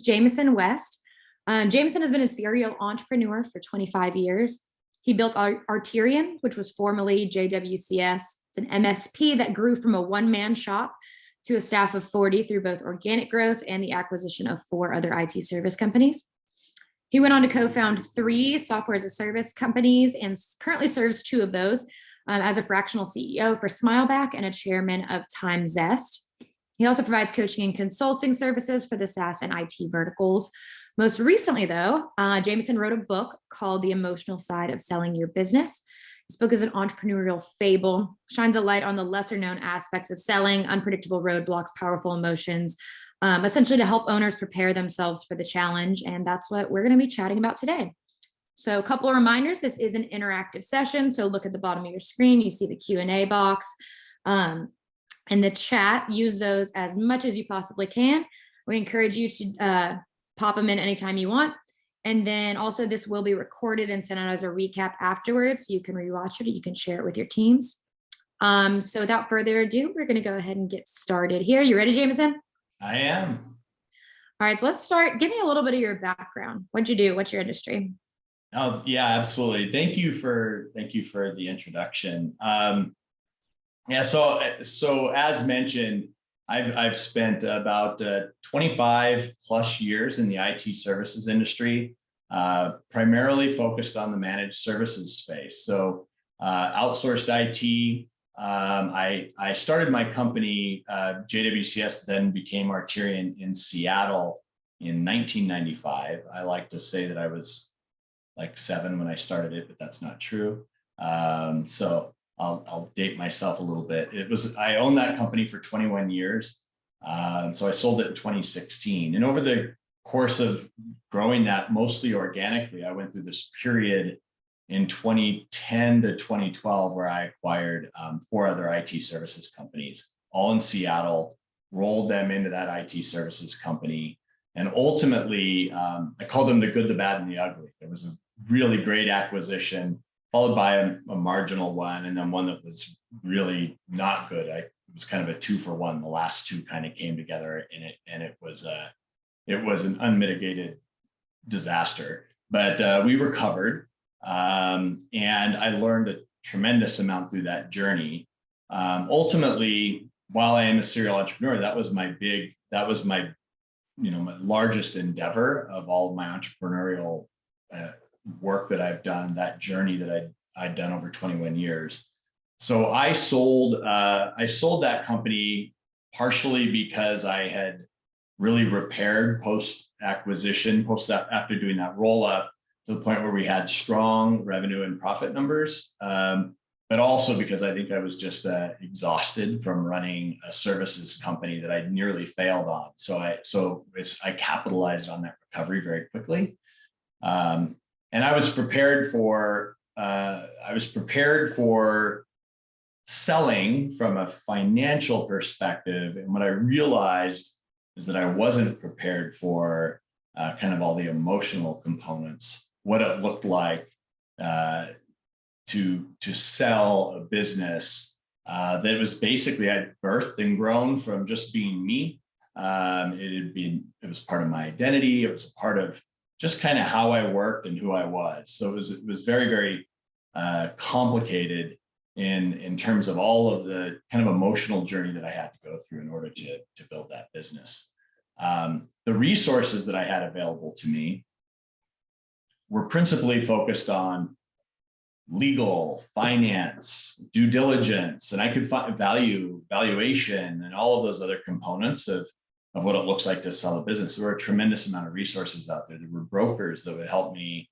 Jamison West. Jamison has been a serial entrepreneur for 25 years. He built Arterian, which was formerly JWCS. It's an MSP that grew from a one-man shop to a staff of 40 through both organic growth and the acquisition of 4 other IT service companies. He went on to co-found 3 software as a service companies and currently serves 2 of those as a fractional CEO for Smileback and a chairman of Time Zest. He also provides coaching and consulting services for the SaaS and IT verticals. Most recently, though, Jamison wrote a book called The Emotional Side of Selling Your Business. This book is an entrepreneurial fable, shines a light on the lesser known aspects of selling, unpredictable roadblocks, powerful emotions, essentially to help owners prepare themselves for the challenge. And that's what we're going to be chatting about today. So a couple of reminders, this is an interactive session. So look at the bottom of your screen, you see the Q&A box and the chat, use those as much as you possibly can. We encourage you to pop them in anytime you want. And then also this will be recorded and sent out as a recap afterwards. You can rewatch it, or you can share it with your teams. So without further ado, we're gonna go ahead and get started here. You ready, Jamison? I am. All right, so let's start. Give me a little bit of your background. What'd you do? What's your industry? Oh yeah, absolutely. Thank you for the introduction. Yeah, so as mentioned, I've spent about 25 plus years in the IT services industry, primarily focused on the managed services space. So outsourced IT. I started my company, JWCS, then became Arterian in Seattle in 1995. I like to say that I was like 7 when I started it, but that's not true. So I'll date myself a little bit. I owned that company for 21 years. So I sold it in 2016. And over the course of growing that mostly organically, I went through this period in 2010 to 2012 where I acquired 4 other IT services companies, all in Seattle, rolled them into that IT services company. And ultimately, I called them the good, the bad, and the ugly. It was a really great acquisition, followed by a marginal one, and then one that was really not good. It was kind of a 2-for-1. The last 2 kind of came together in it, and it was an unmitigated disaster. But we recovered, and I learned a tremendous amount through that journey. Ultimately, while I am a serial entrepreneur, that was my largest endeavor of all of my entrepreneurial work that I've done, that journey that I'd done over 21 years. So I sold that company partially because I had really repaired post-acquisition, after doing that roll-up, to the point where we had strong revenue and profit numbers, but also because I think I was just exhausted from running a services company that I'd nearly failed on. So I capitalized on that recovery very quickly. And I was prepared for selling from a financial perspective. And what I realized is that I wasn't prepared for kind of all the emotional components, what it looked like to sell a business that was basically I'd birthed and grown from just being me. It was part of my identity. It was a part of just kind of how I worked and who I was. So it was very, very complicated in terms of all of the kind of emotional journey that I had to go through in order to build that business. The resources that I had available to me were principally focused on legal, finance, due diligence, and I could find valuation, and all of those other components of what it looks like to sell a business. There were a tremendous amount of resources out there. There were brokers that would help me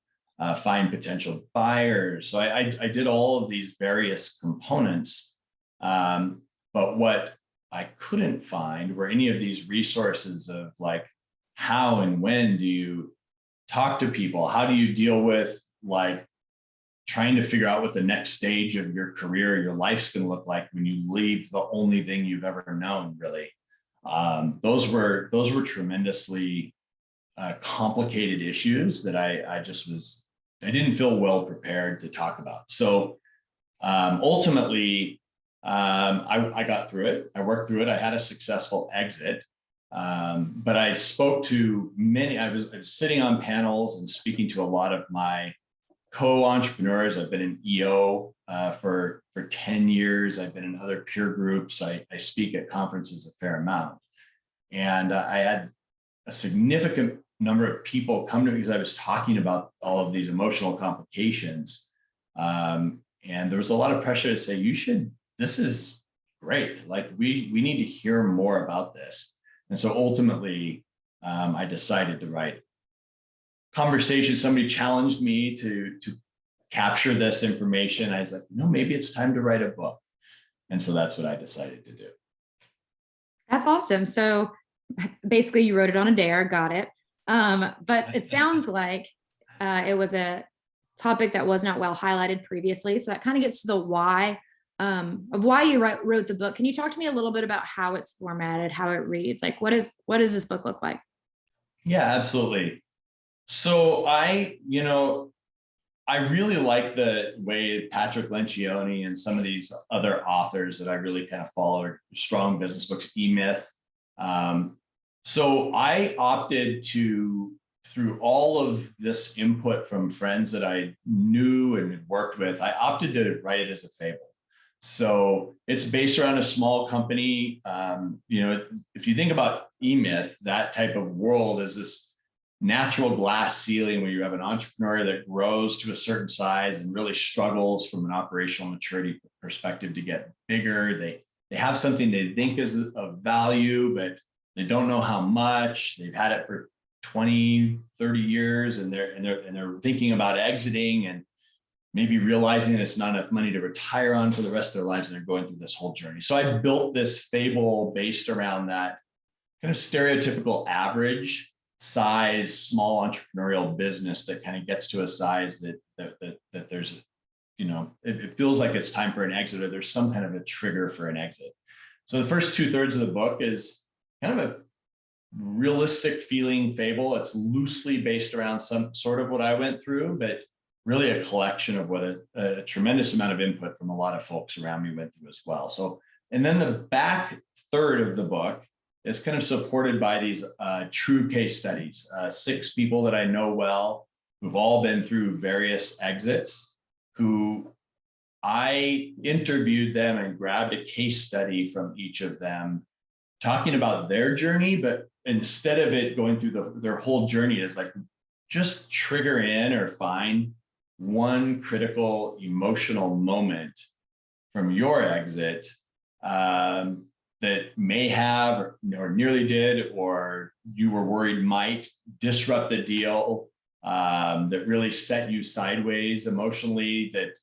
find potential buyers. So I did all of these various components, but what I couldn't find were any of these resources of like, how and when do you talk to people? How do you deal with like trying to figure out what the next stage of your career, your life's going to look like when you leave the only thing you've ever known, really. Those were tremendously complicated issues that I didn't feel well prepared to talk about. So ultimately, I got through it. I worked through it. I had a successful exit. But I spoke to many, I was sitting on panels and speaking to a lot of my co-entrepreneurs. I've been in EO for 10 years. I've been in other peer groups. I speak at conferences a fair amount. And I had a significant number of people come to me because I was talking about all of these emotional complications. And there was a lot of pressure to say, this is great. Like we need to hear more about this. And so ultimately, I decided to write conversation. Somebody challenged me to capture this information. I was like, no, maybe it's time to write a book. And so that's what I decided to do. That's awesome. So basically you wrote it on a dare, got it. But it sounds like it was a topic that was not well highlighted previously. So that kind of gets to the why of why you wrote the book. Can you talk to me a little bit about how it's formatted, how it reads? Like what does this book look like? Yeah, absolutely. So I really like the way Patrick Lencioni and some of these other authors that I really kind of followed, strong business books, E-Myth. So I opted to, through all of this input from friends that I knew and had worked with, I opted to write it as a fable. So it's based around a small company. If you think about E-Myth, that type of world is this natural glass ceiling where you have an entrepreneur that grows to a certain size and really struggles from an operational maturity perspective to get bigger. They have something they think is of value, but they don't know how much. They've had it for 20, 30 years, and they're thinking about exiting and maybe realizing that it's not enough money to retire on for the rest of their lives, and they're going through this whole journey. So I built this fable based around that kind of stereotypical average size small entrepreneurial business that kind of gets to a size that there's, it feels like it's time for an exit, or there's some kind of a trigger for an exit. So the first 2/3 of the book is kind of a realistic feeling fable. It's loosely based around some sort of what I went through, but really a collection of what a tremendous amount of input from a lot of folks around me went through as well. So, and then the back third of the book is kind of supported by these true case studies, 6 people that I know well, who've all been through various exits, who I interviewed them and grabbed a case study from each of them, talking about their journey, but instead of it going through their whole journey, is like just trigger in or find one critical emotional moment from your exit that may have or nearly did, or you were worried might disrupt the deal, that really set you sideways emotionally, that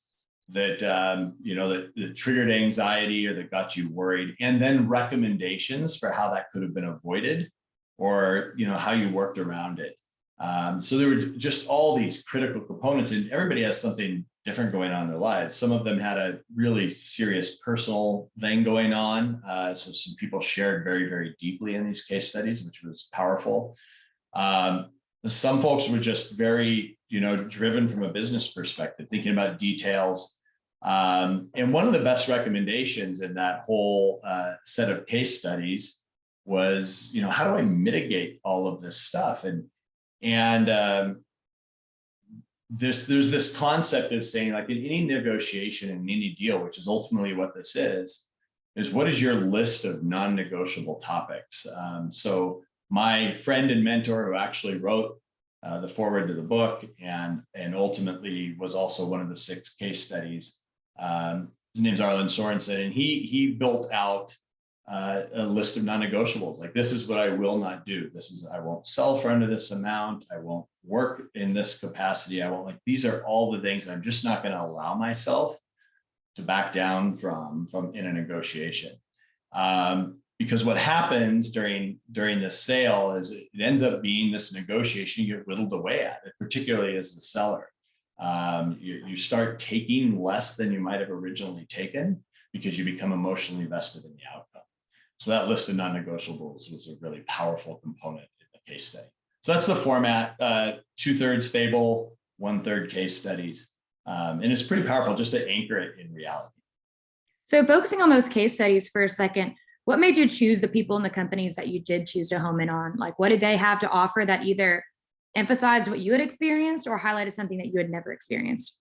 triggered anxiety or that got you worried, and then recommendations for how that could have been avoided, or how you worked around it. So there were just all these critical components, and everybody has something different going on in their lives. Some of them had a really serious personal thing going on. So some people shared very, very deeply in these case studies, which was powerful. Some folks were just very, driven from a business perspective, thinking about details. And one of the best recommendations in that whole set of case studies was, how do I mitigate all of this stuff? And there's this concept of saying, like, in any negotiation and any deal, which is ultimately what this is what is your list of non-negotiable topics? So my friend and mentor, who actually wrote the foreword to the book and ultimately was also one of the 6 case studies, his name's Arlen Sorensen, and he built out a list of non-negotiables. Like, this is what I will not do. I won't sell for under this amount. I won't work in this capacity. These are all the things that I'm just not going to allow myself to back down from in a negotiation. Because what happens during this sale is it ends up being this negotiation you get whittled away at it, particularly as the seller. You start taking less than you might have originally taken because you become emotionally vested in the outcome. So that list of non-negotiables was a really powerful component in the case study. So that's the format, 2/3 fable, 1/3 case studies. And it's pretty powerful just to anchor it in reality. So focusing on those case studies for a second, What made you choose the people and the companies that you did choose to home in on? Like, what did they have to offer that either emphasized what you had experienced or highlighted something that you had never experienced?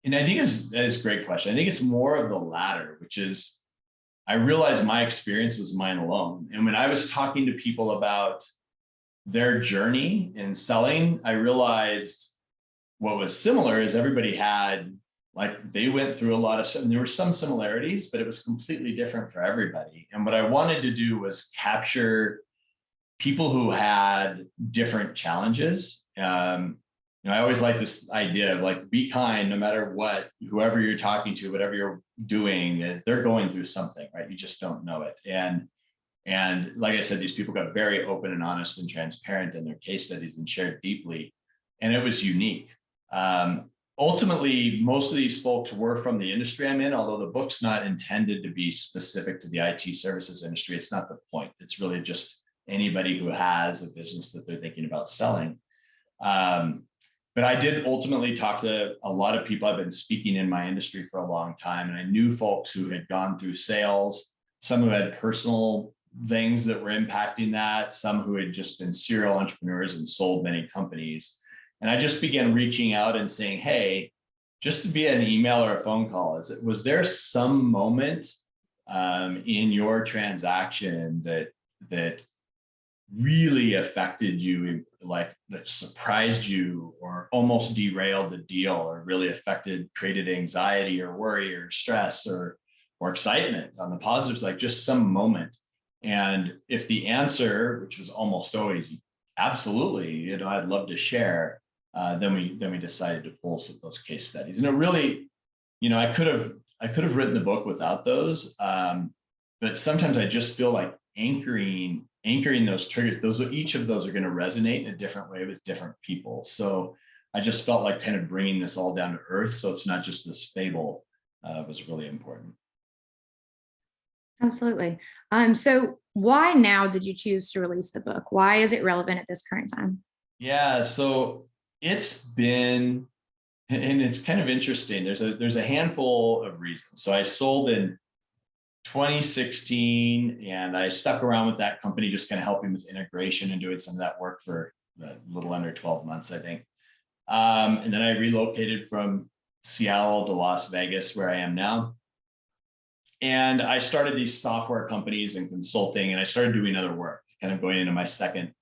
And I think that is a great question. I think it's more of the latter, which is I realized my experience was mine alone. And when I was talking to people about their journey in selling, I realized what was similar is everybody had, like, they went through a lot of, and there were some similarities, but it was completely different for everybody. And what I wanted to do was capture people who had different challenges. I always like this idea of, like, be kind no matter what, whoever you're talking to, whatever you're doing, they're going through something, right? You just don't know it. And like I said, these people got very open and honest and transparent in their case studies and shared deeply. And it was unique. Ultimately, most of these folks were from the industry I'm in, although the book's not intended to be specific to the IT services industry. It's not the point. It's really just anybody who has a business that they're thinking about selling. But I did ultimately talk to a lot of people. I've been speaking in my industry for a long time, and I knew folks who had gone through sales, some who had personal things that were impacting that, some who had just been serial entrepreneurs and sold many companies. And I just began reaching out and saying, hey, just to be an email or a phone call, was there some moment in your transaction that really affected you, like that surprised you or almost derailed the deal, or really created anxiety or worry or stress or excitement on the positives, like just some moment? And if the answer, which was almost always absolutely, I'd love to share, then we decided to pull some of those case studies. And it really, I could have written the book without those, but sometimes I just feel like anchoring those triggers, each of those are going to resonate in a different way with different people. So I just felt like kind of bringing this all down to earth, so it's not just this fable, was really important. Absolutely. So why now did you choose to release the book? Why is it relevant at this current time? Yeah, so it's been, and it's kind of interesting. There's a handful of reasons. So I sold in 2016, and I stuck around with that company, just kind of helping with integration and doing some of that work for a little under 12 months, I think. And then I relocated from Seattle to Las Vegas, where I am now. And I started these software companies and consulting, and I started doing other work, kind of going into my second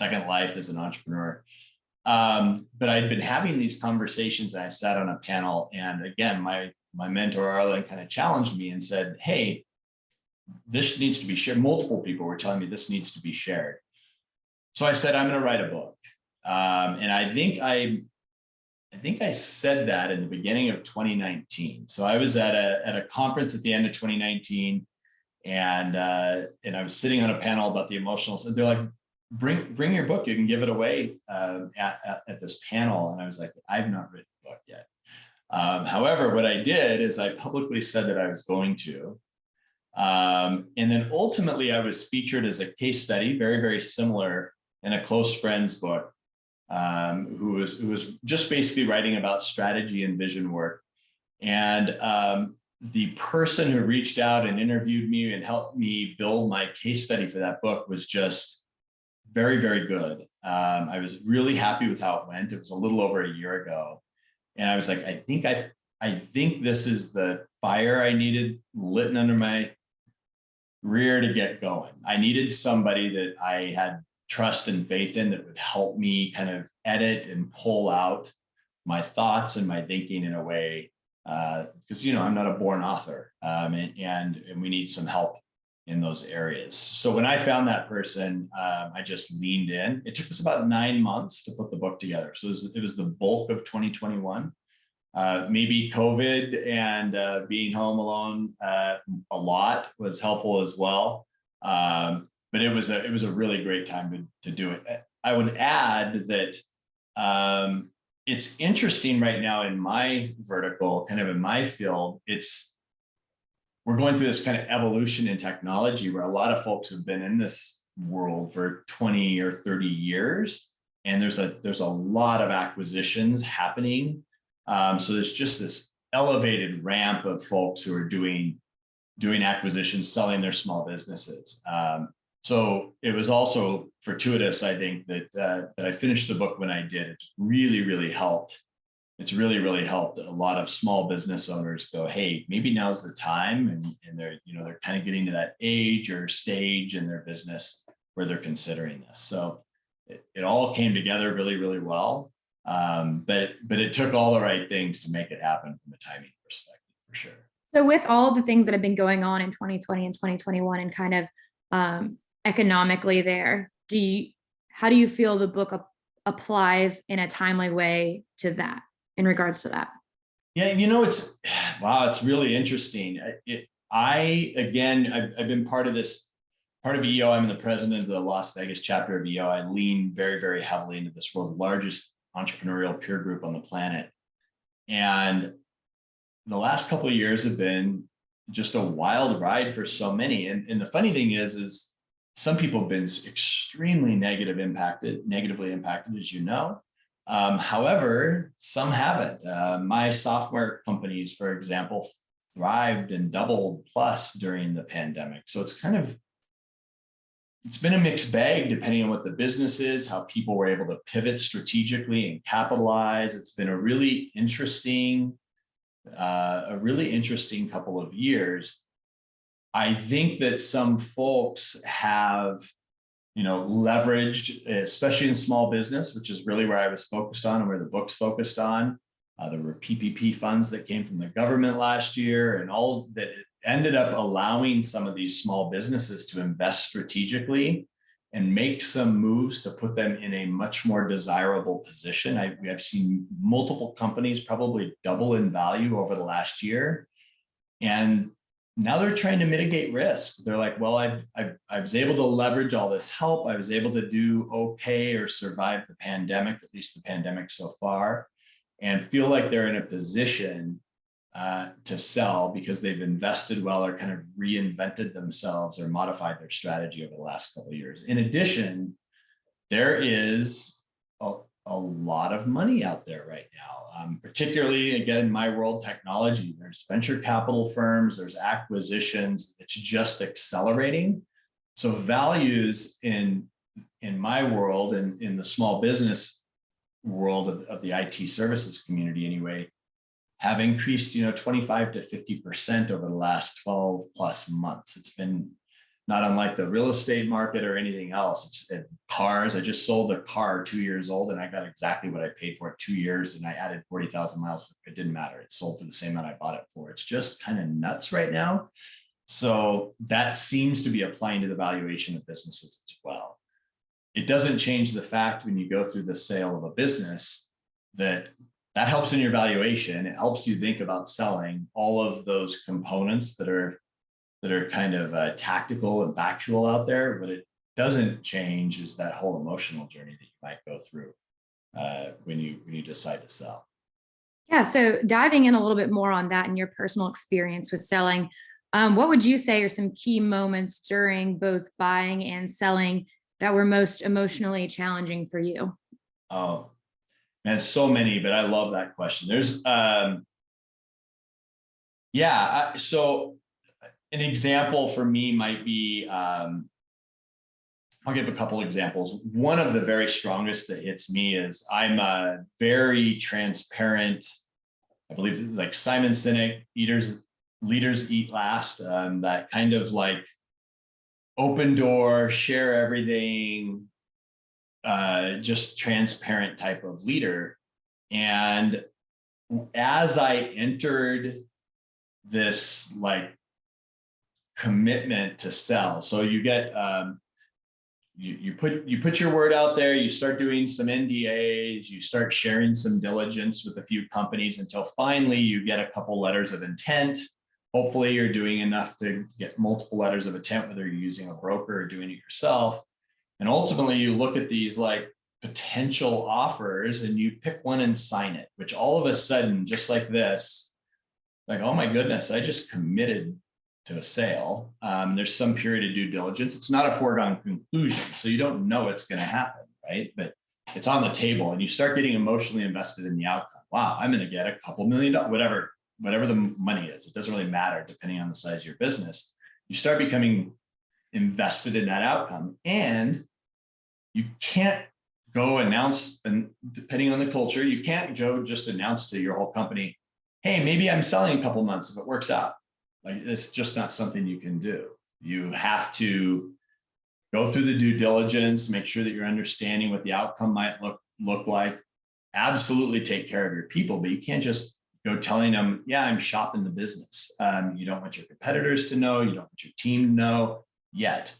life as an entrepreneur. But I'd been having these conversations, and I sat on a panel, and again, my mentor Arlen kind of challenged me and said, hey, this needs to be shared. Multiple people were telling me this needs to be shared. So I said, I'm going to write a book. And I think I said that in the beginning of 2019. So I was at a conference at the end of 2019, and I was sitting on a panel about the emotional. So they're like, bring your book. You can give it away at this panel. And I was like, I've not written a book yet. However, what I did is I publicly said that I was going to. And then ultimately, I was featured as a case study, very, very similar, in a close friend's book, who was just basically writing about strategy and vision work. And the person who reached out and interviewed me and helped me build my case study for that book was just very, very good. I was really happy with how it went. It was a little over a year ago. And I was like, I think this is the fire I needed lit under my rear to get going. I needed somebody that I had trust and faith in that would help me kind of edit and pull out my thoughts and my thinking in a way, because I'm not a born author, and we need some help in those areas. So when I found that person, I just leaned in. It took us about 9 months to put the book together. So it was the bulk of 2021. Maybe COVID and being home alone a lot was helpful as well. But it was a really great time to do it. I would add that it's interesting right now in my vertical, kind of in my field, we're going through this kind of evolution in technology where a lot of folks have been in this world for 20 or 30 years, and there's a lot of acquisitions happening. So there's just this elevated ramp of folks who are doing doing acquisitions, selling their small businesses. So it was also fortuitous, I think, that I finished the book when I did. It really, really helped. It's really, really helped a lot of small business owners go, hey, maybe now's the time. And they're kind of getting to that age or stage in their business where they're considering this. So it all came together really, really well. But it took all the right things to make it happen from a timing perspective, for sure. So with all the things that have been going on in 2020 and 2021 and kind of economically there, how do you feel the book applies in a timely way to that, in regards to that? Yeah, it's really interesting. I've been part of EO. I'm the president of the Las Vegas chapter of EO. I lean very, very heavily into this world's largest entrepreneurial peer group on the planet. And the last couple of years have been just a wild ride for so many. And the funny thing is some people have been extremely negatively impacted, as you know. However, some haven't. My software companies, for example, thrived and doubled plus during the pandemic. So it's been a mixed bag depending on what the business is, how people were able to pivot strategically and capitalize. It's been a really interesting couple of years. I think that some folks have, leveraged, especially in small business, which is really where I was focused on and where the book's focused on. There were PPP funds that came from the government last year, and all that ended up allowing some of these small businesses to invest strategically and make some moves to put them in a much more desirable position. I've seen multiple companies probably double in value over the last year. And now they're trying to mitigate risk. They're like, well, I was able to leverage all this help. I was able to do okay or survive the pandemic, at least the pandemic so far, and feel like they're in a position to sell because they've invested well or kind of reinvented themselves or modified their strategy over the last couple of years. In addition, there is a lot of money out there right now, particularly, again, my world, technology. There's venture capital firms, there's acquisitions. It's just accelerating. So values in my world and in the small business world of the IT services community anyway, have increased, 25 to 50% over the last 12 plus months. It's been not unlike the real estate market or anything else. It's cars. I just sold a car 2 years old and I got exactly what I paid for it 2 years, and I added 40,000 miles. It didn't matter. It sold for the same amount I bought it for. It's just kind of nuts right now. So that seems to be applying to the valuation of businesses as well. It doesn't change the fact when you go through the sale of a business that helps in your valuation. It helps you think about selling all of those components that are kind of tactical and factual out there. But it doesn't change is that whole emotional journey that you might go through when you decide to sell. Yeah. So diving in a little bit more on that and your personal experience with selling, what would you say are some key moments during both buying and selling that were most emotionally challenging for you? Oh, man, so many, but I love that question. There's, so an example for me might be, I'll give a couple examples. One of the very strongest that hits me is I'm a very transparent, I believe it's like Simon Sinek, leaders eat last, that kind of like open door, share everything, just transparent type of leader. And as I entered this like commitment to sell, so you get you put your word out there, you start doing some NDAs, you start sharing some diligence with a few companies until finally you get a couple letters of intent. Hopefully you're doing enough to get multiple letters of intent, whether you're using a broker or doing it yourself. And ultimately you look at these like potential offers and you pick one and sign it, which all of a sudden, just like this, like, oh my goodness, I just committed to a sale. There's some period of due diligence. It's not a foregone conclusion, so you don't know it's going to happen, right? But it's on the table and you start getting emotionally invested in the outcome. Wow, I'm going to get a couple $1 million, whatever whatever the money is, it doesn't really matter depending on the size of your business. You start becoming invested in that outcome, and you can't go announce, and depending on the culture, you can't just announce to your whole company, hey, maybe I'm selling a couple months if it works out. Like, it's just not something you can do. You have to go through the due diligence, make sure that you're understanding what the outcome might look like. Absolutely take care of your people, but you can't just go telling them, yeah, I'm shopping the business. You don't want your competitors to know, you don't want your team to know yet.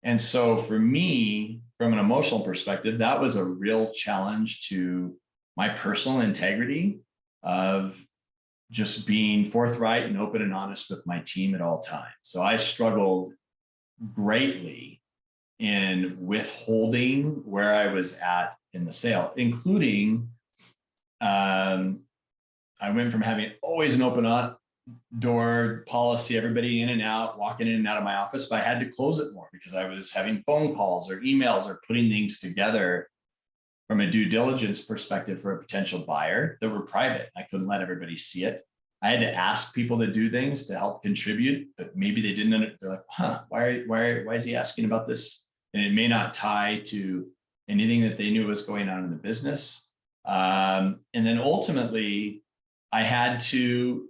And so for me, from an emotional perspective, that was a real challenge to my personal integrity of just being forthright and open and honest with my team at all times. So I struggled greatly in withholding where I was at in the sale, including I went from having always an open door policy, everybody in and out, walking in and out of my office, but I had to close it more because I was having phone calls or emails or putting things together from a due diligence perspective for a potential buyer that were private. I couldn't let everybody see it. I had to ask people to do things to help contribute, but maybe they didn't. They're like, huh, why is he asking about this? And it may not tie to anything that they knew was going on in the business. And then ultimately, I had to,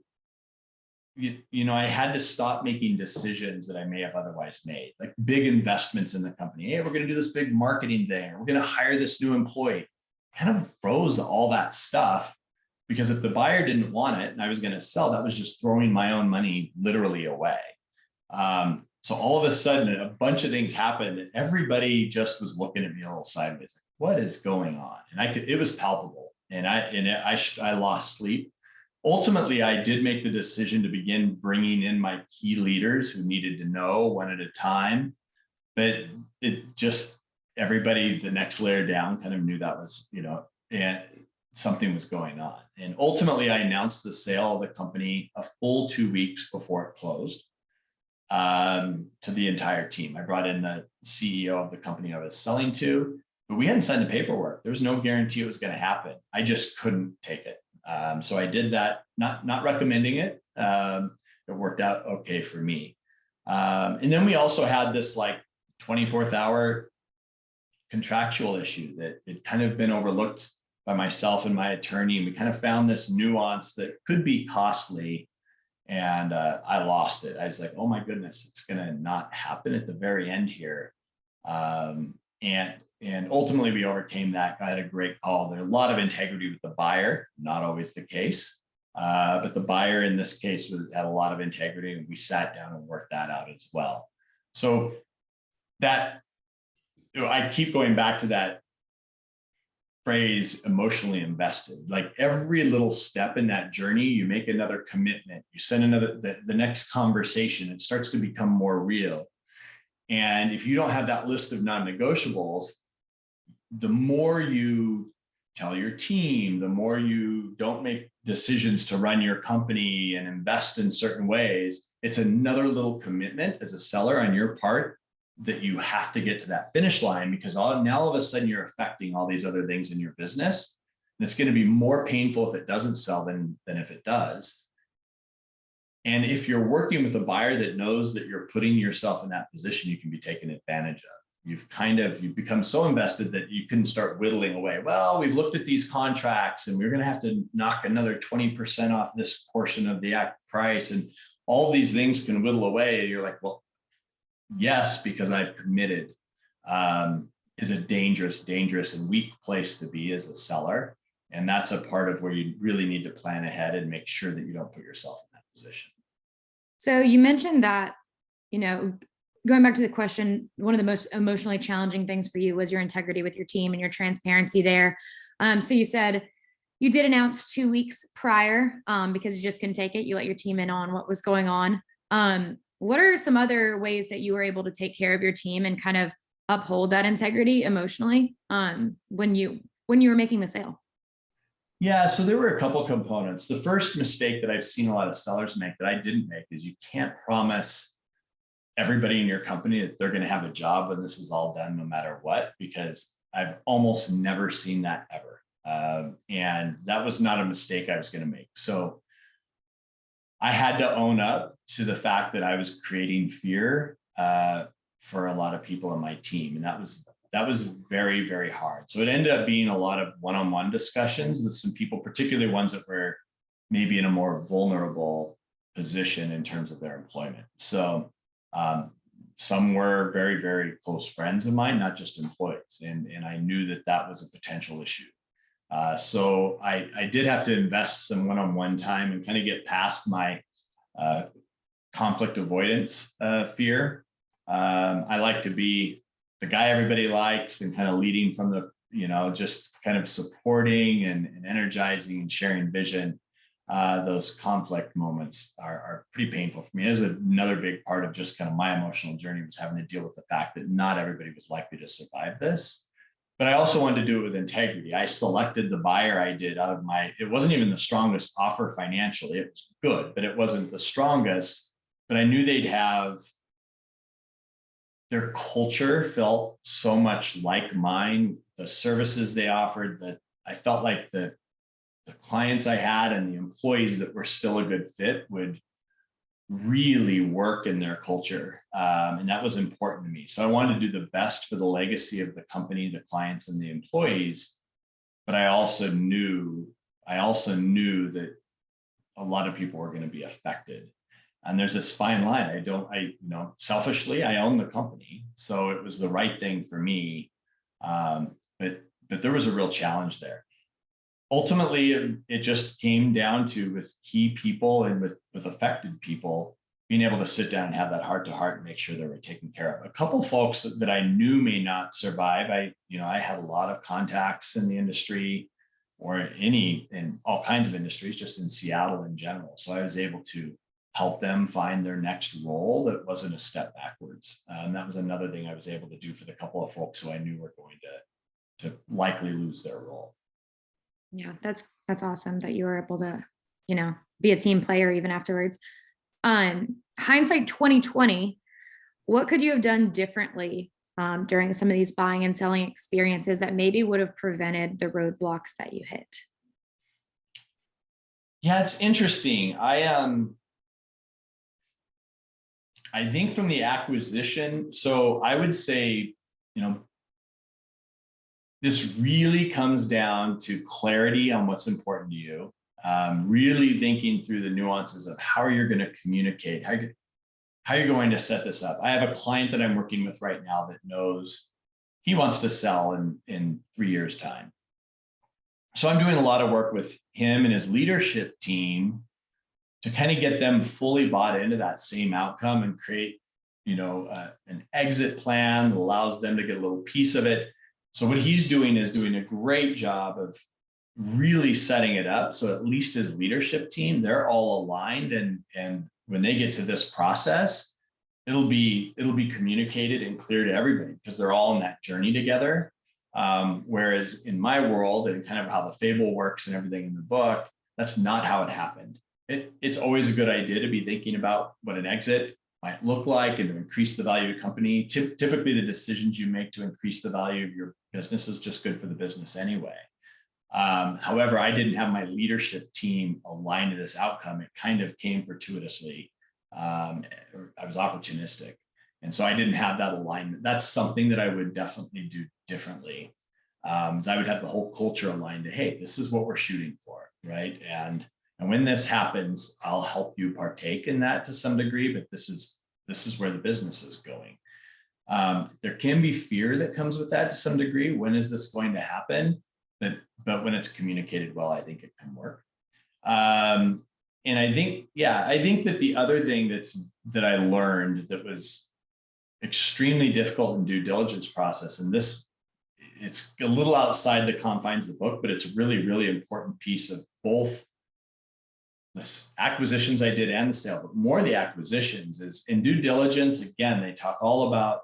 I had to stop making decisions that I may have otherwise made, like big investments in the company. Hey, we're going to do this big marketing thing. We're going to hire this new employee. Kind of froze all that stuff, because if the buyer didn't want it and I was going to sell, that was just throwing my own money literally away. So all of a sudden, a bunch of things happened, and everybody just was looking at me a little sideways, like, what is going on? And it was palpable, and I lost sleep. Ultimately, I did make the decision to begin bringing in my key leaders who needed to know one at a time. But it just, everybody, the next layer down kind of knew that was, and something was going on. And ultimately, I announced the sale of the company a full 2 weeks before it closed to the entire team. I brought in the CEO of the company I was selling to, but we hadn't signed the paperwork. There was no guarantee it was going to happen. I just couldn't take it. So I did that, not recommending it. It worked out okay for me. And then we also had this like 24th hour contractual issue that had kind of been overlooked by myself and my attorney. And we kind of found this nuance that could be costly. And I lost it. I was like, oh my goodness, it's going to not happen at the very end here. And ultimately we overcame that. I had a great call. There's a lot of integrity with the buyer, not always the case. But the buyer in this case had a lot of integrity, and we sat down and worked that out as well. So that, I keep going back to that phrase, emotionally invested. Like every little step in that journey, you make another commitment, you send the next conversation, it starts to become more real. And if you don't have that list of non-negotiables, the more you tell your team, the more you don't make decisions to run your company and invest in certain ways, it's another little commitment as a seller on your part that you have to get to that finish line, because now all of a sudden you're affecting all these other things in your business. And it's going to be more painful if it doesn't sell than if it does. And if you're working with a buyer that knows that you're putting yourself in that position, you can be taken advantage of. You've become so invested that you can start whittling away. Well, we've looked at these contracts and we're going to have to knock another 20% off this portion of the price. And all these things can whittle away. You're like, well, yes, because I've committed, is a dangerous and weak place to be as a seller. And that's a part of where you really need to plan ahead and make sure that you don't put yourself in that position. So you mentioned that, going back to the question, one of the most emotionally challenging things for you was your integrity with your team and your transparency there. So you said you did announce 2 weeks prior because you just couldn't take it. You let your team in on what was going on. What are some other ways that you were able to take care of your team and kind of uphold that integrity emotionally when you were making the sale? Yeah, so there were a couple components. The first mistake that I've seen a lot of sellers make that I didn't make is you can't promise everybody in your company that they're going to have a job when this is all done, no matter what, because I've almost never seen that ever. And that was not a mistake I was going to make. So I had to own up to the fact that I was creating fear for a lot of people in my team, and that was very, very hard. So it ended up being a lot of one-on-one discussions with some people, particularly ones that were maybe in a more vulnerable position in terms of their employment. So some were very, very close friends of mine, not just employees, and I knew that that was a potential issue. So I did have to invest some one-on-one time and kind of get past my conflict avoidance fear. I like to be the guy everybody likes and kind of leading from the, just kind of supporting and energizing and sharing vision. Those conflict moments are pretty painful for me. As another big part of just kind of my emotional journey was having to deal with the fact that not everybody was likely to survive this. But I also wanted to do it with integrity. I selected the buyer I did out of it wasn't even the strongest offer financially. It was good, but it wasn't the strongest. But I knew they'd have, their culture felt so much like mine, the services they offered, that I felt like the clients I had and the employees that were still a good fit would really work in their culture. And that was important to me. So I wanted to do the best for the legacy of the company, the clients and the employees. But I also knew that a lot of people were going to be affected. And there's this fine line. Selfishly, I own the company. So it was the right thing for me. But there was a real challenge there. Ultimately, it just came down to, with key people and with affected people, being able to sit down and have that heart to heart and make sure they were taken care of. A couple folks that I knew may not survive. I had a lot of contacts in the industry, or in all kinds of industries, just in Seattle in general. So I was able to help them find their next role that wasn't a step backwards. And that was another thing I was able to do for the couple of folks who I knew were going to likely lose their role. Yeah, that's awesome that you were able to, be a team player even afterwards. Hindsight 2020, what could you have done differently during some of these buying and selling experiences that maybe would have prevented the roadblocks that you hit? Yeah, it's interesting. I think from the acquisition, so I would say, this really comes down to clarity on what's important to you. Really thinking through the nuances of how you're going to communicate, how you're going to set this up. I have a client that I'm working with right now that knows he wants to sell in 3 years' time. So I'm doing a lot of work with him and his leadership team to kind of get them fully bought into that same outcome and create, an exit plan that allows them to get a little piece of it. So what he's doing is doing a great job of really setting it up. So at least his leadership team, they're all aligned. And when they get to this process, it'll be communicated and clear to everybody because they're all in that journey together. Whereas in my world and kind of how the fable works and everything in the book, that's not how it happened. It's always a good idea to be thinking about what an exit might look like and to increase the value of the company. Typically, the decisions you make to increase the value of your business is just good for the business anyway. However, I didn't have my leadership team aligned to this outcome. It kind of came fortuitously. I was opportunistic. And so I didn't have that alignment. That's something that I would definitely do differently. I would have the whole culture aligned to, hey, this is what we're shooting for, right? And when this happens, I'll help you partake in that to some degree, but this is where the business is going. There can be fear that comes with that to some degree. When is this going to happen? But when it's communicated well, I think it can work. And I think that the other thing that I learned that was extremely difficult in due diligence process, and it's a little outside the confines of the book, but it's a really, really important piece of both the acquisitions I did and the sale, but more the acquisitions is in due diligence. Again, they talk all about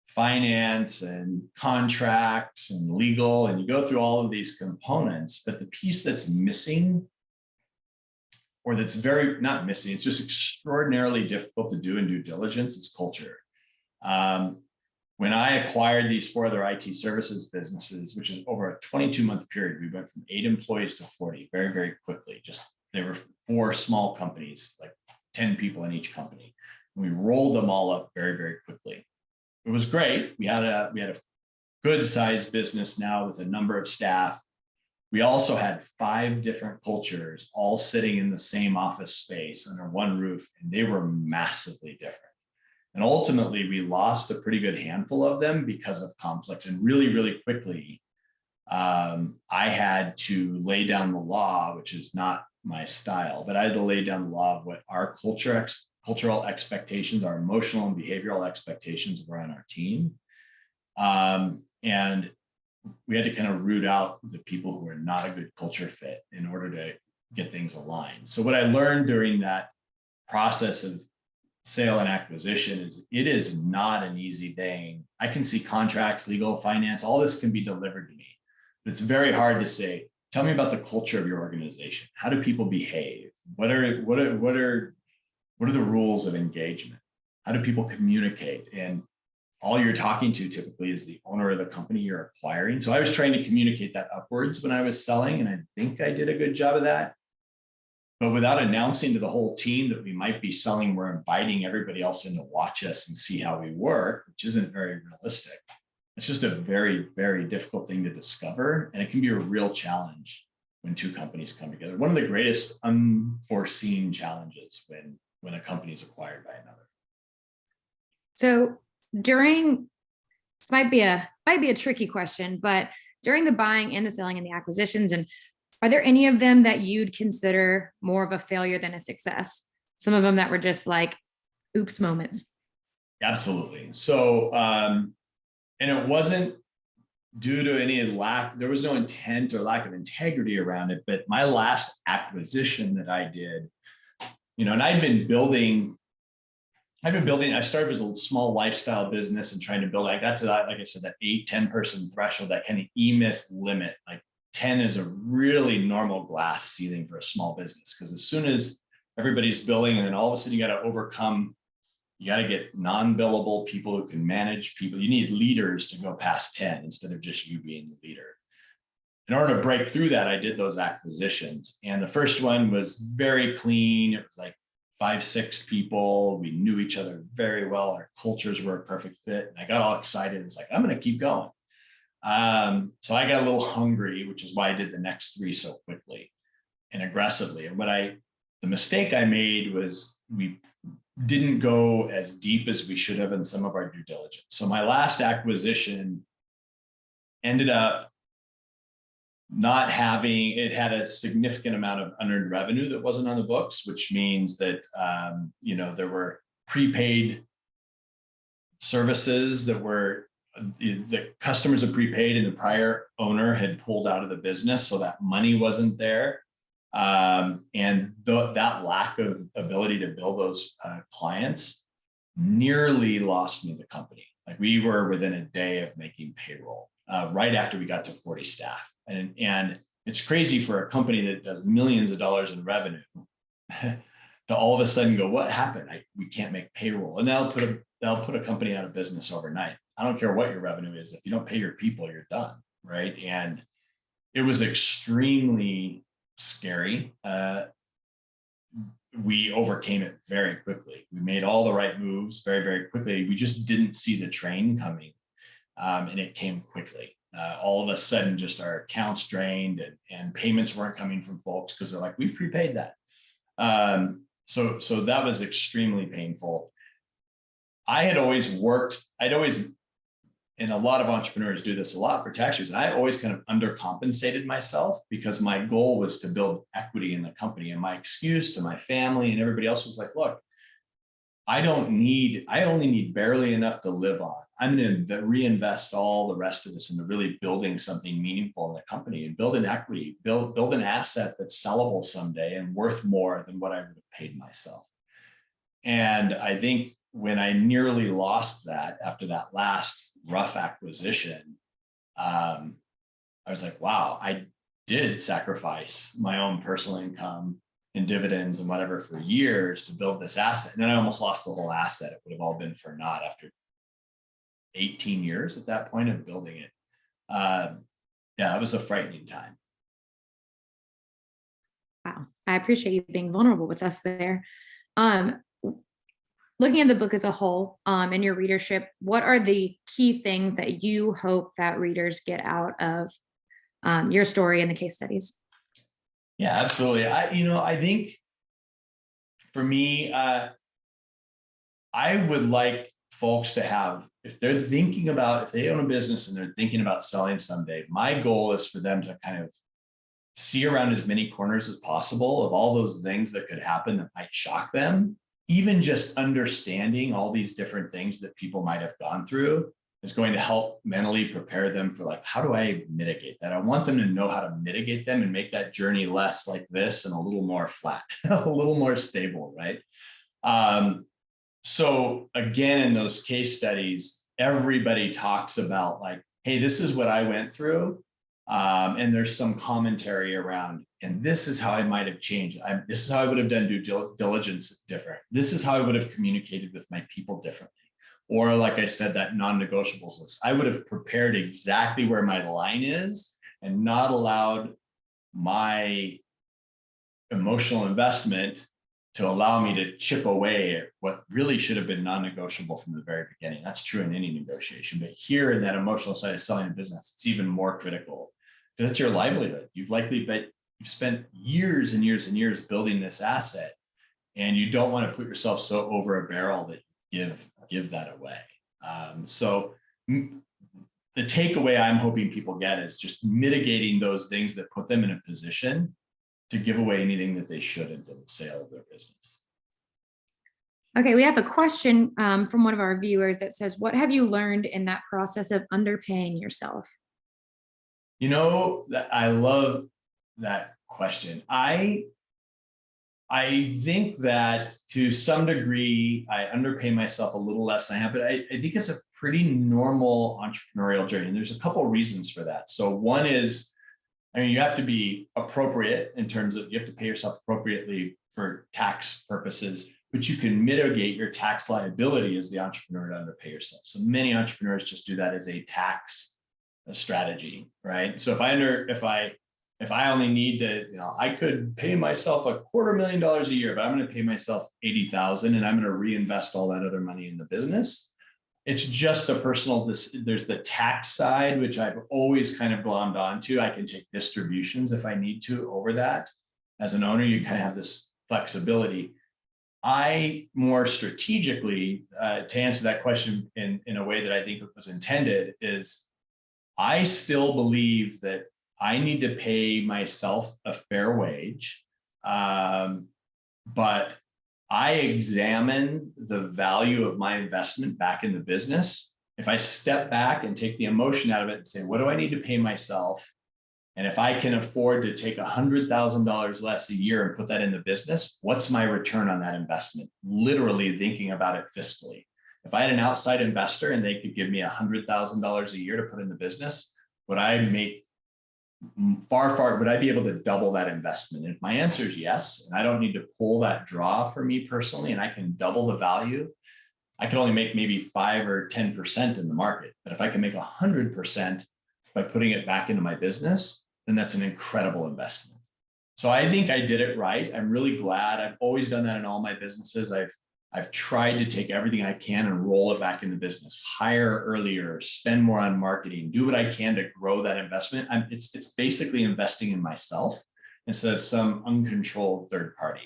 finance and contracts and legal, and you go through all of these components, but the piece that's missing, or that's not missing, it's just extraordinarily difficult to do in due diligence, is culture. When I acquired these 4 other IT services businesses, which is over a 22-month period, we went from 8 employees to 40 very, very quickly. There were 4 small companies, like 10 people in each company. And we rolled them all up very, very quickly. It was great. We had a good sized business now with a number of staff. We also had 5 different cultures all sitting in the same office space under one roof, and they were massively different. And ultimately, we lost a pretty good handful of them because of conflicts. And really, really quickly, I had to lay down the law, which is not my style, but I had to lay down the law of what our cultural expectations, our emotional and behavioral expectations were on our team. And we had to kind of root out the people who were not a good culture fit in order to get things aligned. So what I learned during that process of sale and acquisition is it is not an easy thing. I can see contracts, legal, finance, all this can be delivered to me. But it's very hard to say, tell me about the culture of your organization. How do people behave? What are the rules of engagement? How do people communicate? And all you're talking to typically is the owner of the company you're acquiring. So I was trying to communicate that upwards when I was selling, and I think I did a good job of that. But without announcing to the whole team that we might be selling, we're inviting everybody else in to watch us and see how we work, which isn't very realistic. It's just a very, very difficult thing to discover. And it can be a real challenge when 2 companies come together. One of the greatest unforeseen challenges when a company is acquired by another. So this might be a tricky question, but during the buying and the selling and the acquisitions, and are there any of them that you'd consider more of a failure than a success? Some of them that were just like oops moments. Absolutely. So, and it wasn't due to any lack, there was no intent or lack of integrity around it, but my last acquisition that I did, and I started as a small lifestyle business and trying to build, like I said, that 8-10 person threshold, that kind of E-Myth limit, like 10 is a really normal glass ceiling for a small business. Because as soon as everybody's billing, and then all of a sudden you got to get non-billable people who can manage people. You need leaders to go past 10 instead of just you being the leader. In order to break through that, I did those acquisitions. And the first one was very clean. It was like 5-6 people. We knew each other very well. Our cultures were a perfect fit. And I got all excited. It's like, I'm going to keep going. So I got a little hungry, which is why I did the next 3 so quickly and aggressively. And the mistake I made was we didn't go as deep as we should have in some of our due diligence. So my last acquisition ended up not having, it had a significant amount of unearned revenue that wasn't on the books, which means that, there were prepaid services the customers had prepaid and the prior owner had pulled out of the business. So that money wasn't there. And that lack of ability to bill those clients nearly lost me the company. Like we were within a day of making payroll right after we got to 40 staff. And it's crazy for a company that does millions of dollars in revenue to all of a sudden go, what happened? We can't make payroll. And they'll put a company out of business overnight. I don't care what your revenue is. If you don't pay your people, you're done, right? And it was extremely scary. We overcame it very quickly. We made all the right moves very, very quickly. We just didn't see the train coming, and it came quickly. All of a sudden, just our accounts drained and payments weren't coming from folks because they're like, we've prepaid that. So that was extremely painful. And a lot of entrepreneurs do this a lot for tax reasons. I always kind of undercompensated myself because my goal was to build equity in the company. And my excuse to my family and everybody else was like, look, I only need barely enough to live on. I'm going to reinvest all the rest of this into really building something meaningful in the company and build an equity, build an asset that's sellable someday and worth more than what I would have paid myself. And I think when I nearly lost that after that last rough acquisition, I was like, wow, I did sacrifice my own personal income and dividends and whatever for years to build this asset. And then I almost lost the whole asset. It would have all been for naught after 18 years at that point of building it. Yeah, it was a frightening time. Wow. I appreciate you being vulnerable with us there. Um, Looking at the book as a whole, and your readership, what are the key things that you hope that readers get out of your story and the case studies? Yeah, absolutely. I think for me, I would like folks to have, if they're thinking about, if they own a business and they're thinking about selling someday, my goal is for them to kind of see around as many corners as possible of all those things that could happen that might shock them. Even just understanding all these different things that people might have gone through is going to help mentally prepare them for, like, how do I mitigate that? I want them to know how to mitigate them and make that journey less like this and a little more flat, a little more stable, right? So again, in those case studies, everybody talks about, like, hey, this is what I went through. And there's some commentary around, and this is how I might have changed. This is how I would have done due diligence different. This is how I would have communicated with my people differently. Or like I said, that non-negotiables list, I would have prepared exactly where my line is and not allowed my emotional investment to allow me to chip away at what really should have been non-negotiable from the very beginning. That's true in any negotiation, but here in that emotional side of selling a business, it's even more critical because it's your livelihood. You've spent years and years and years building this asset, and you don't want to put yourself so over a barrel that you give that away. So the takeaway I'm hoping people get is just mitigating those things that put them in a position to give away anything that they shouldn't in the sale of their business. Okay, we have a question from one of our viewers that says, what have you learned in that process of underpaying yourself? I love that question. I think that to some degree, I underpay myself a little less than I have, but I think it's a pretty normal entrepreneurial journey. And there's a couple of reasons for that. So one is, you have to be appropriate in terms of, you have to pay yourself appropriately for tax purposes, but you can mitigate your tax liability as the entrepreneur to underpay yourself. So many entrepreneurs just do that as a tax strategy, right? So if I only need to, I could pay myself $250,000 a year, but I'm going to pay myself 80,000 and I'm going to reinvest all that other money in the business. It's just a personal, there's the tax side, which I've always kind of glommed onto. I can take distributions if I need to over that. As an owner, you kind of have this flexibility. I more strategically, to answer that question in a way that I think it was intended, is I still believe that I need to pay myself a fair wage, but I examine the value of my investment back in the business. If I step back and take the emotion out of it and say, what do I need to pay myself? And if I can afford to take $100,000 less a year and put that in the business, what's my return on that investment? Literally thinking about it fiscally. If I had an outside investor and they could give me $100,000 a year to put in the business, would I make would I be able to double that investment? And if my answer is yes, and I don't need to pull that draw for me personally, and I can double the value, I can only make maybe 5 or 10% in the market. But if I can make 100% by putting it back into my business, then that's an incredible investment. So I think I did it right. I'm really glad. I've always done that in all my businesses. I've tried to take everything I can and roll it back in the business, hire earlier, spend more on marketing, do what I can to grow that investment. It's basically investing in myself instead of some uncontrolled third party.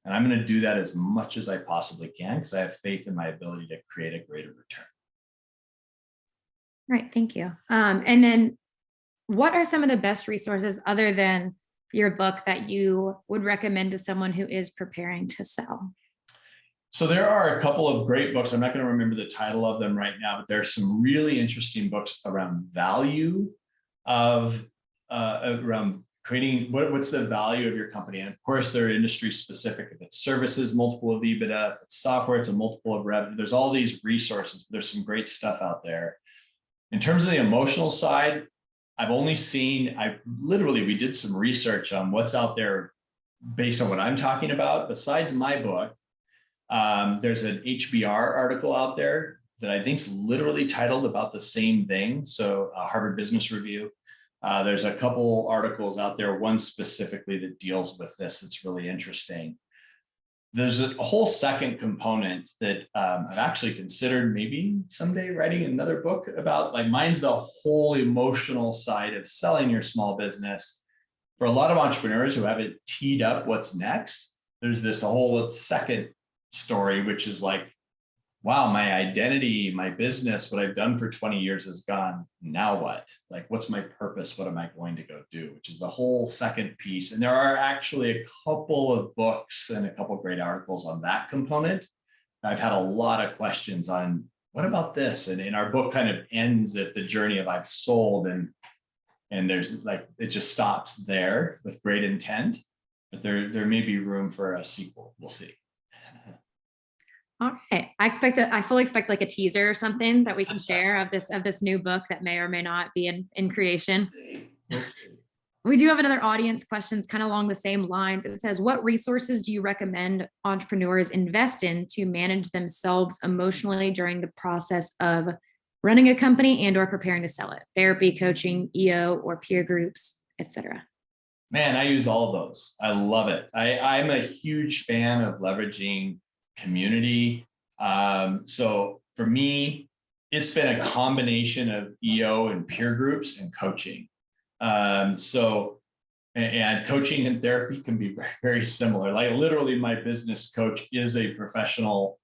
And I'm going to do that as much as I possibly can because I have faith in my ability to create a greater return. Right, thank you. And then what are some of the best resources other than your book that you would recommend to someone who is preparing to sell? So there are a couple of great books. I'm not going to remember the title of them right now, but there's some really interesting books around value of around creating what's the value of your company. And of course, they're industry specific. If it's services, multiple of EBITDA. If it's software, it's a multiple of revenue. There's all these resources. There's some great stuff out there. In terms of the emotional side, we did some research on what's out there based on what I'm talking about. Besides my book, there's an HBR article out there that I think is literally titled about the same thing. So Harvard Business Review. There's a couple articles out there, one specifically that deals with this. It's really interesting. There's a whole second component that I've actually considered maybe someday writing another book about. Like mine's the whole emotional side of selling your small business. For a lot of entrepreneurs who haven't teed up what's next, there's this whole second story, which is like, wow, my identity, my business, what I've done for 20 years is gone. Now what? Like, what's my purpose? What am I going to go do? Which is the whole second piece. And there are actually a couple of books and a couple of great articles on that component. I've had a lot of questions on what about this? And our book kind of ends at the journey of I've sold, and there's like, it just stops there with great intent, but there may be room for a sequel. We'll see. All right. I fully expect like a teaser or something that we can share of this new book that may or may not be in creation. We'll see. We do have another audience questions kind of along the same lines. It says, what resources do you recommend entrepreneurs invest in to manage themselves emotionally during the process of running a company and or preparing to sell it? Therapy, coaching, EO, or peer groups, etc. Man, I use all of those. I love it. I'm a huge fan of leveraging community. So for me, it's been a combination of EO and peer groups and coaching. And coaching and therapy can be very, very similar. Like literally my business coach is a professional,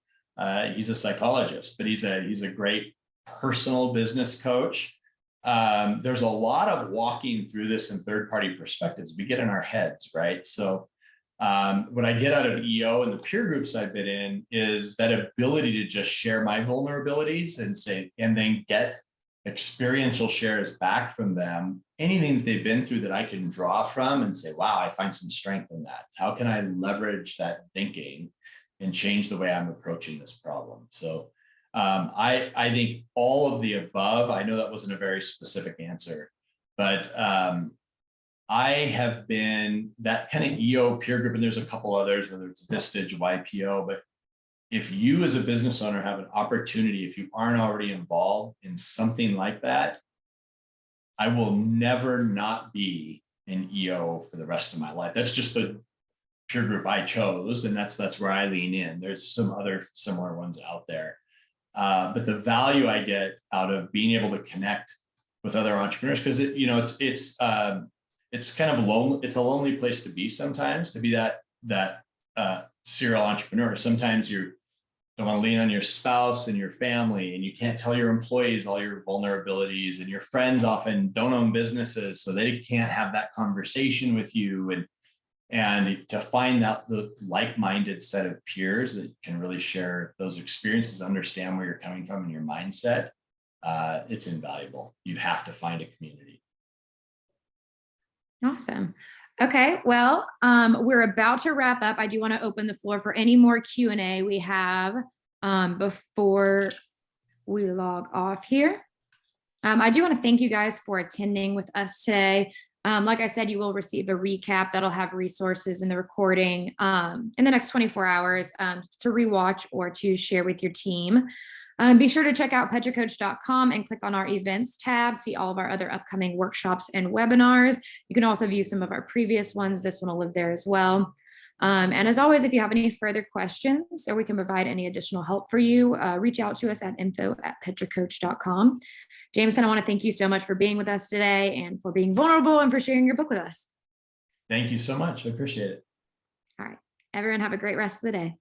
he's a psychologist, but he's a great personal business coach. There's a lot of walking through this in third-party perspectives. We get in our heads, right? So what I get out of EO and the peer groups I've been in is that ability to just share my vulnerabilities and then get experiential shares back from them, anything that they've been through that I can draw from and say, wow, I find some strength in that. How can I leverage that thinking and change the way I'm approaching this problem? So I think all of the above. I know that wasn't a very specific answer, but I have been that kind of EO peer group, and there's a couple others, whether it's Vistage, YPO, but if you as a business owner have an opportunity, if you aren't already involved in something like that, I will never not be an EO for the rest of my life. That's just the peer group I chose, and that's where I lean in. There's some other similar ones out there. But the value I get out of being able to connect with other entrepreneurs, because it's kind of lonely. It's a lonely place to be sometimes, to be that serial entrepreneur. Sometimes you don't want to lean on your spouse and your family, and you can't tell your employees all your vulnerabilities, and your friends often don't own businesses, so they can't have that conversation with you. And to find that the like-minded set of peers that can really share those experiences, understand where you're coming from and your mindset, it's invaluable. You have to find a community. Awesome. Okay, well, we're about to wrap up. I do want to open the floor for any more Q&A we have before we log off here. I do want to thank you guys for attending with us today. Like I said, you will receive a recap that'll have resources in the recording in the next 24 hours to rewatch or to share with your team. Be sure to check out petracoach.com and click on our events tab, see all of our other upcoming workshops and webinars. You can also view some of our previous ones. This one will live there as well. And as always, if you have any further questions or we can provide any additional help for you, reach out to us at info@petracoach.com. Jamison, I want to thank you so much for being with us today and for being vulnerable and for sharing your book with us. Thank you so much. I appreciate it. All right. Everyone have a great rest of the day.